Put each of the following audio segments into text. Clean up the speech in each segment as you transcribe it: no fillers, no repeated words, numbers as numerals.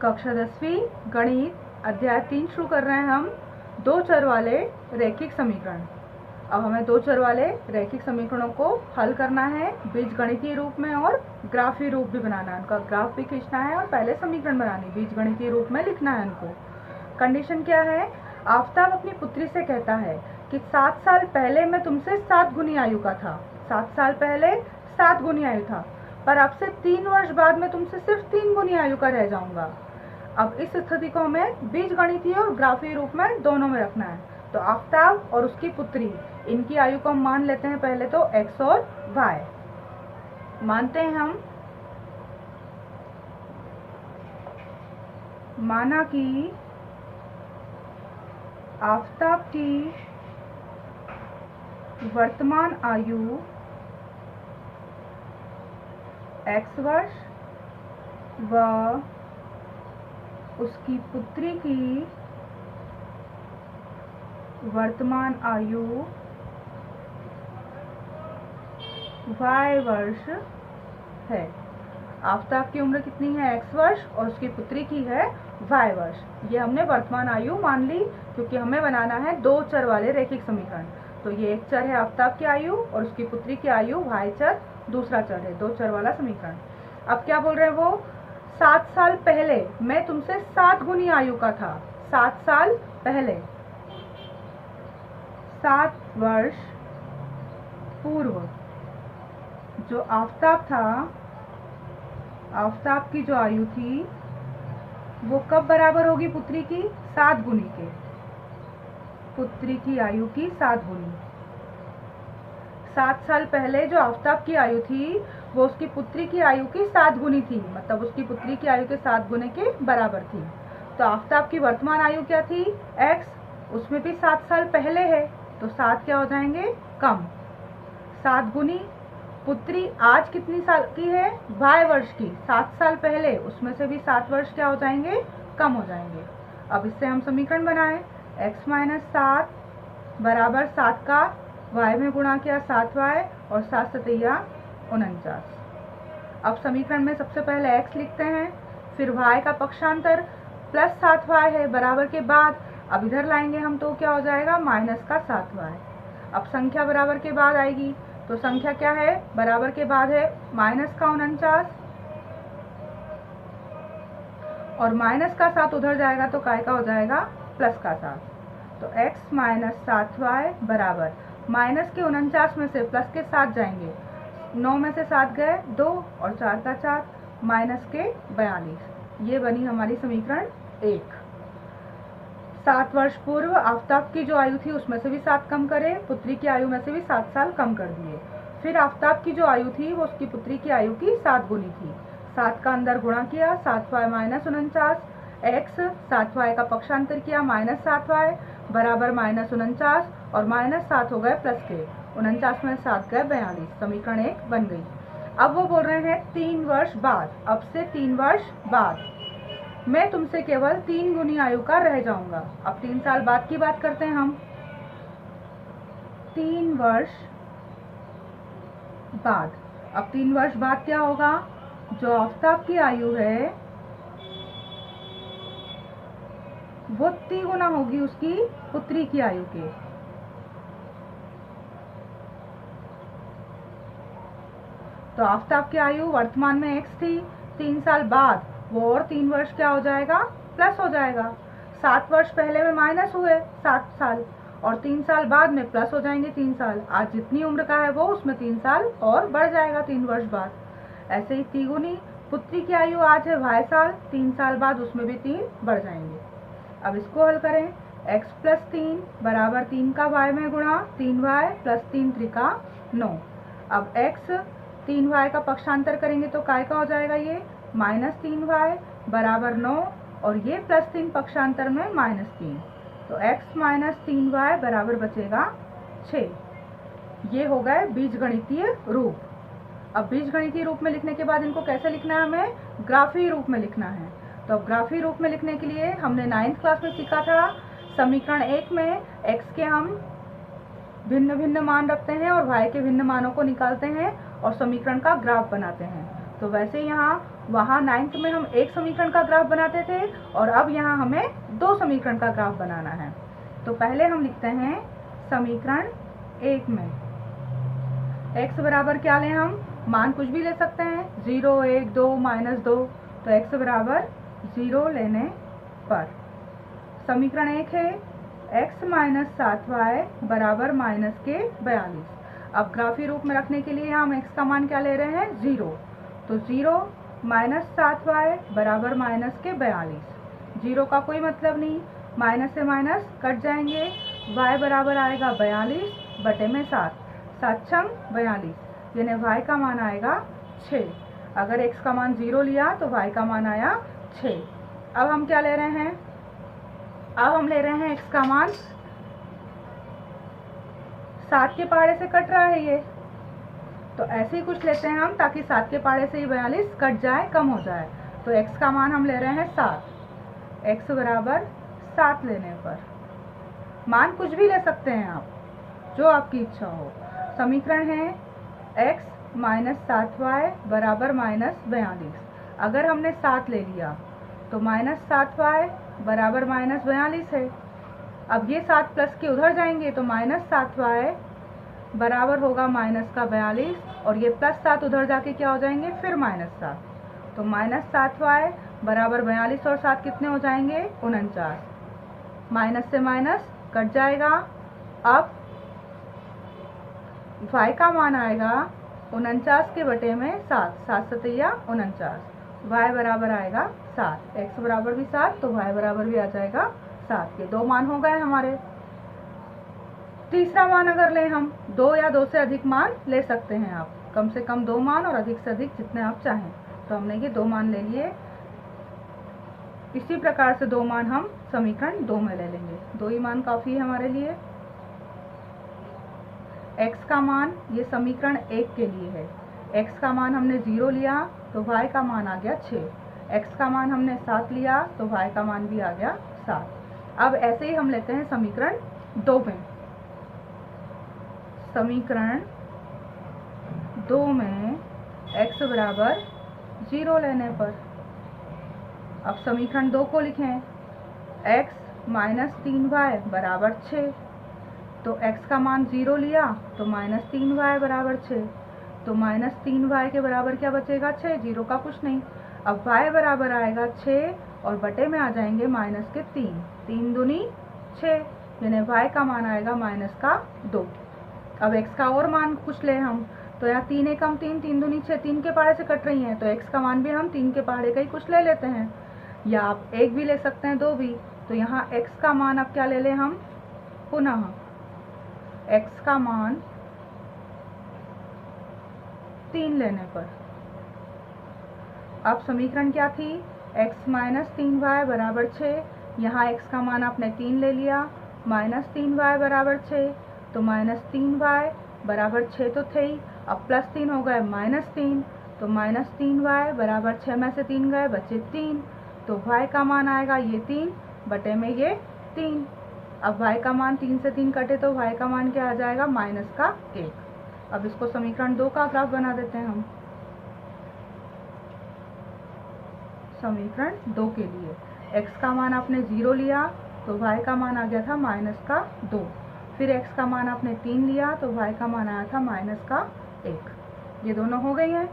कक्षा 10वीं गणित अध्याय 3 शुरू कर रहे हैं हम। दो चर वाले रैखिक समीकरण। अब हमें दो चर वाले रैखिक समीकरणों को हल करना है बीजगणितीय रूप में और ग्राफीय रूप भी बनाना है। उनका ग्राफ भी खींचना है और पहले समीकरण बनानी, बीजगणितीय रूप में लिखना है उनको। कंडीशन क्या है? आफताब अपनी पुत्री से कहता है कि 7 साल पहले मैं तुमसे 7 गुनी आयु का था। 7 साल पहले 7 गुनी आयु था, पर अब से 3 वर्ष बाद मैं तुमसे सिर्फ 3 गुनी आयु का रह जाऊंगा। अब इस स्थिति को हमें बीजगणितीय और ग्राफीय रूप में दोनों में रखना है। तो आफताब और उसकी पुत्री, इनकी आयु को हम मान लेते हैं पहले तो x और y मानते हैं हम। माना कि आफताब की वर्तमान आयु x वर्ष व उसकी पुत्री की वर्तमान आयु y वर्ष है। आफताब की उम्र कितनी है? x वर्ष और उसकी पुत्री की है y वर्ष। ये हमने वर्तमान आयु मान ली क्योंकि हमें बनाना है दो चर वाले रैखिक समीकरण। तो ये एक चर है आफताब की आयु और उसकी पुत्री की आयु y चर दूसरा चर है, दो चर वाला समीकरण। अब क्या बोल रहे हैं वो? 7 साल पहले मैं तुमसे 7 गुनी आयु का था। 7 साल पहले, 7 वर्ष पूर्व जो आफताब था, आफताब की जो आयु थी वो कब बराबर होगी पुत्री की? 7 गुनी के। पुत्री की आयु की 7 गुनी। 7 साल पहले जो आफताब की आयु थी वो उसकी पुत्री की आयु की 7 गुनी थी, मतलब उसकी पुत्री की आयु के 7 गुने के बराबर थी। तो आफताब की वर्तमान आयु क्या थी? x, उसमें भी 7 साल पहले है तो 7 क्या हो जाएंगे? कम। 7 गुनी पुत्री आज कितनी साल की है? y वर्ष की। 7 साल पहले, उसमें से भी 7 वर्ष क्या हो जाएंगे? कम हो जाएंगे। अब इससे हम समीकरण बनाएं। x - 7 बराबर 7 का y में गुणा किया 7y और 7 सतैया 49। अब समीकरण में सबसे पहले x लिखते हैं, फिर y का पक्षांतर प्लस 7y है बराबर के बाद। अब इधर लाएंगे हम तो क्या हो जाएगा? माइनस का 7y। अब संख्या बराबर के बाद आएगी तो संख्या क्या है? बराबर के बाद है माइनस का 49 और माइनस का 7 उधर जाएगा तो काय का हो जाएगा? प्लस का 7। तो x - 7y बराबर माइनस के 49 में से प्लस के 7 जाएंगे, 9 में से 7 गए 2 और 4 का 4, माइनस के 42। ये बनी हमारी समीकरण 1। 7 वर्ष पूर्व आफताब की जो आयु थी उसमें से भी 7 कम करे, पुत्री की आयु में से भी 7 साल कम कर दिए। फिर आफताब की जो आयु थी वो उसकी पुत्री की आयु की 7 गुनी थी। 7 का अंदर गुणा किया 7y - 49, x 7y का पक्षांतर किया माइनस 7y बराबर माइनस 49 और माइनस 7 हो गए प्लस के 49 में 7 गए 42। समीकरण 1 बन गई। अब वो बोल रहे हैं 3 वर्ष बाद, अब से 3 वर्ष बाद मैं तुमसे केवल 3 गुनी आयु का रह जाऊंगा। अब 3 साल बाद की बात करते हैं हम। 3 वर्ष बाद, अब 3 वर्ष बाद क्या होगा? जो आफताब की आयु है वो 3 गुना होगी उसकी पुत्री की आयु के। तो आफताब की आयु वर्तमान में x थी, 3 साल बाद वो और 3 वर्ष क्या हो जाएगा? प्लस हो जाएगा। 7 वर्ष पहले में माइनस हुए 7 साल और 3 साल बाद में प्लस हो जाएंगे 3 साल। आज जितनी उम्र का है वो उसमें 3 साल और बढ़ जाएगा 3 वर्ष बाद। ऐसे ही 3 गुनी पुत्री की आयु आज है y साल, 3 साल बाद उसमें भी 3 बढ़ जाएंगे। अब इसको हल करें। x + 3 बराबर 3 का y में गुणा 3y + 3 त्रिका 9। अब x 3y का पक्षांतर करेंगे तो काय का हो जाएगा? ये -3y बराबर 9 और ये +3 पक्षांतर में -3, तो x - 3y बराबर बचेगा 6। ये हो गए बीजगणितीय रूप। अब बीजगणितीय रूप में लिखने के बाद इनको कैसे लिखना है? हमें ग्राफीय रूप में लिखना है। तो अब ग्राफीय रूप में लिखने के लिए हमने 9th क्लास में सीखा था, समीकरण 1 में x के हम भिन्न भिन्न मान रखते हैं और y के भिन्न मानों को निकालते हैं और समीकरण का ग्राफ बनाते हैं। तो वैसे यहाँ वहाँ 9th में हम एक समीकरण का ग्राफ बनाते थे और अब यहाँ हमें 2 समीकरण का ग्राफ बनाना है। तो पहले हम लिखते हैं समीकरण 1 में x बराबर क्या लें हम, मान कुछ भी ले सकते हैं, 0, 1, 2, -2। तो x बराबर 0 लेने पर समीकरण 1 है x - 7y बराबर -42। अब ग्राफी रूप में रखने के लिए हम x का मान क्या ले रहे हैं, 0। तो 0 - 7y बराबर -42। 0 का कोई मतलब नहीं, माइनस से माइनस कट जाएंगे, y बराबर आएगा 42 बटे में 7, 7 छंग 42, यानी y का मान आएगा 6। अगर x का मान 0 लिया तो y का मान आया 6। अब हम क्या ले रहे हैं, अब हम ले रहे हैं x का मान 7 के पहाड़े से कट रहा है ये, तो ऐसे ही कुछ लेते हैं हम ताकि 7 के पहाड़े से ही 42 कट जाए, कम हो जाए। तो x का मान हम ले रहे हैं 7, x बराबर 7 लेने पर मान कुछ भी ले सकते हैं आप, जो आपकी इच्छा हो। समीकरण है x - 7y बराबर -42। अगर हमने 7 ले लिया तो -7y बराबर -42 है। अब ये 7 प्लस के उधर जाएंगे तो -7y बराबर होगा -42 और ये +7 उधर जाके क्या हो जाएंगे, फिर -7। तो -7y बराबर 42 और 7 कितने हो जाएंगे, 49। माइनस से माइनस कट जाएगा। अब y का मान आएगा 49 के बटे में 7, 7 सतैया 49, y बराबर आएगा 7, x बराबर भी 7 तो y बराबर भी आ जाएगा 7। के 2 मान हो गए हमारे। तीसरा मान अगर लें हम, 2 या 2 से अधिक मान ले सकते हैं आप, कम से कम 2 मान और अधिक से अधिक जितने आप चाहें। तो हमने ये 2 मान ले लिए। इसी प्रकार से 2 मान हम समीकरण 2 में ले लेंगे, 2 ही मान काफ़ी है हमारे लिए। x का मान ये समीकरण 1 के लिए है, x का मान हमने 0 लिया तो y का मान आ गया 6, x का मान हमने 7 लिया तो y का मान भी आ गया 7। अब ऐसे ही हम लेते हैं समीकरण 2 में। समीकरण 2 में x बराबर 0 लेने पर अब समीकरण 2 को लिखें, x - 3y बराबर 6। तो x का मान 0 लिया तो -3y बराबर 6, तो -3y के बराबर क्या बचेगा, 6, 0 का कुछ नहीं। अब y बराबर आएगा 6 और बटे में आ जाएंगे -3, 3 दूनी 6, यानी y का मान आएगा -2। अब x का और मान कुछ ले हम, तो यहाँ 3 एकम 3, 3 दूनी 6, 3 के पहाड़े से कट रही हैं, तो x का मान भी हम 3 के पहाड़े का ही कुछ ले लेते हैं, या आप 1 भी ले सकते हैं, 2 भी। तो यहाँ x का मान अब क्या ले लें हम, पुनः x का मान 3 लेने पर अब समीकरण क्या थी, x - 3y बराबर 6, यहाँ x का मान आपने 3 ले लिया, -3y बराबर 6, तो -3y बराबर 6 तो थे ही, अब +3 हो गए -3, तो -3y बराबर 6 में से 3 गए, बचे 3, तो y का मान आएगा ये 3 बटे में ये 3। अब y का मान 3 से 3 कटे तो y का मान क्या आ जाएगा, -1। अब इसको समीकरण 2 का ग्राफ बना देते हैं हम। समीकरण 2 के लिए x का मान आपने 0 लिया तो y का मान आ गया था -2, फिर x का मान आपने 3 लिया तो y का मान आया था -1। ये दोनों हो गई हैं।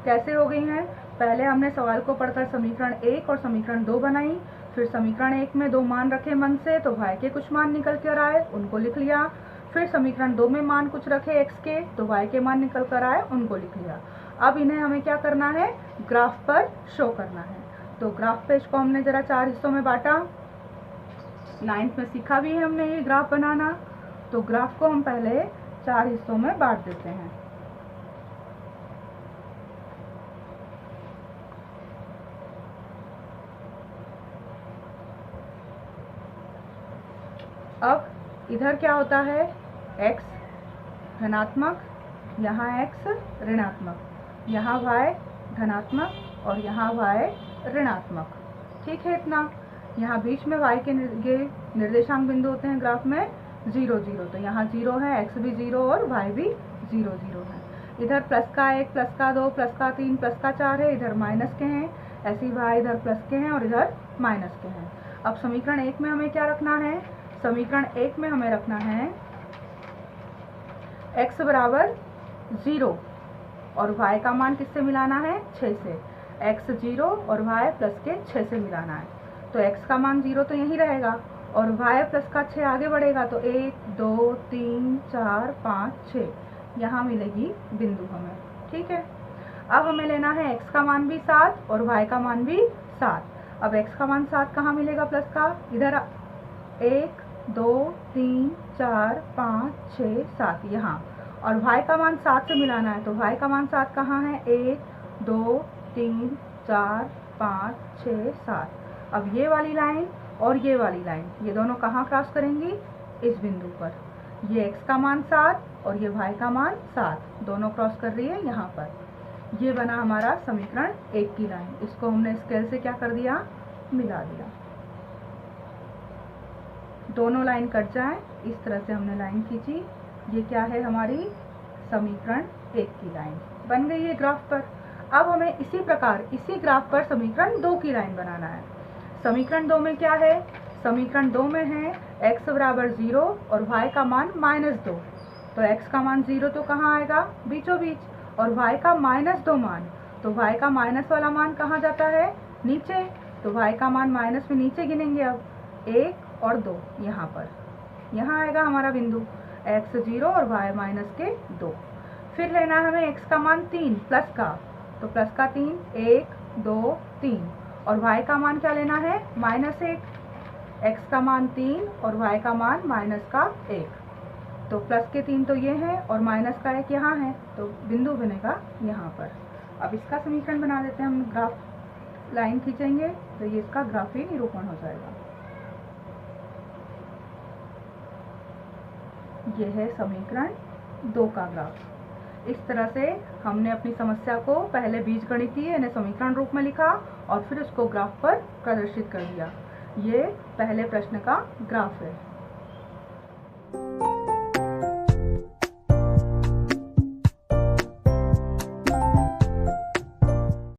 कैसे हो गई हैं, पहले हमने सवाल को पढ़कर समीकरण 1 और समीकरण 2 बनाई, फिर समीकरण 1 में 2 मान रखे मन से तो y के कुछ मान निकल कर आए, उनको लिख लिया। फिर समीकरण 2 में मान कुछ रखे x के तो y के मान निकल कर आए, उनको लिख लिया। अब इन्हें हमें क्या करना है, ग्राफ पर शो करना है। तो ग्राफ पेज को हमने जरा 4 हिस्सों में बांटा, 9th में सीखा भी है हमने ये ग्राफ बनाना। तो ग्राफ को हम पहले 4 हिस्सों में बांट देते हैं। अब इधर क्या होता है, x धनात्मक, यहाँ x ऋणात्मक, यहाँ y धनात्मक और यहाँ y ऋणात्मक। ठीक है इतना। यहाँ बीच में y के निर्देशांक बिंदु होते हैं ग्राफ में 0, 0, तो यहाँ 0 है, x भी 0 और y भी 0, 0 है। इधर प्लस का 1, प्लस का 2, प्लस का 3, प्लस का 4 है, इधर माइनस के हैं। ऐसे ही y इधर प्लस के हैं और इधर माइनस के हैं। अब समीकरण 1 में हमें क्या रखना है? समीकरण 1 में हमें रखना है x बराबर 0 और y का मान किससे मिलाना है? 6 से। x 0 और y प्लस के 6 से मिलाना है। तो x का मान 0 तो यहीं रहेगा और y प्लस का 6 आगे बढ़ेगा तो 1 2 3 4 5 6 यहाँ मिलेगी बिंदु हमें। ठीक है, अब हमें लेना है x का मान भी 7 और y का मान भी 7। अब x का मान 7 कहाँ मिलेगा प्लस का? इधर 1 2 3 4 5 6 7 यहाँ, और y का मान 7 से मिलाना है तो y का मान 7 कहाँ है? 1 2 3 4 5 6 7। अब ये वाली लाइन और ये वाली लाइन, ये दोनों कहाँ क्रॉस करेंगी? इस बिंदु पर। ये x का मान 7 और ये y का मान 7 दोनों क्रॉस कर रही है यहाँ पर। ये बना हमारा समीकरण 1 की लाइन। इसको हमने स्केल से क्या कर दिया? मिला दिया। दोनों लाइन कट जाए इस तरह से हमने लाइन खींची। ये क्या है? हमारी समीकरण 1 की लाइन बन गई है ग्राफ पर। अब हमें इसी प्रकार इसी ग्राफ पर समीकरण 2 की लाइन बनाना है। समीकरण 2 में क्या है? समीकरण 2 में है x बराबर 0 और y का मान -2। तो x का मान 0 तो कहाँ आएगा? बीचों बीच। और y का -2 मान, तो y का माइनस वाला मान कहाँ जाता है? नीचे। तो y का मान माइनस में नीचे गिनेंगे अब 1 और 2 यहाँ पर। यहाँ आएगा हमारा बिंदु x 0 और y माइनस के 2। फिर लेना है हमें x का मान 3 प्लस का, तो प्लस का 3 1 2 3 और y का मान क्या लेना है? -1। x का मान 3 और y का मान माइनस का 1। तो प्लस के 3 तो ये हैं और माइनस का 1 यहाँ है, तो बिंदु बनेगा यहाँ पर। अब इसका समीकरण बना देते हैं हम। ग्राफ लाइन खींचेंगे तो ये इसका ग्राफीय निरूपण हो जाएगा। ये है समीकरण 2 का ग्राफ। इस तरह से हमने अपनी समस्या को पहले बीजगणितीय यानी समीकरण रूप में लिखा और फिर उसको ग्राफ पर प्रदर्शित कर दिया। ये पहले प्रश्न का ग्राफ है।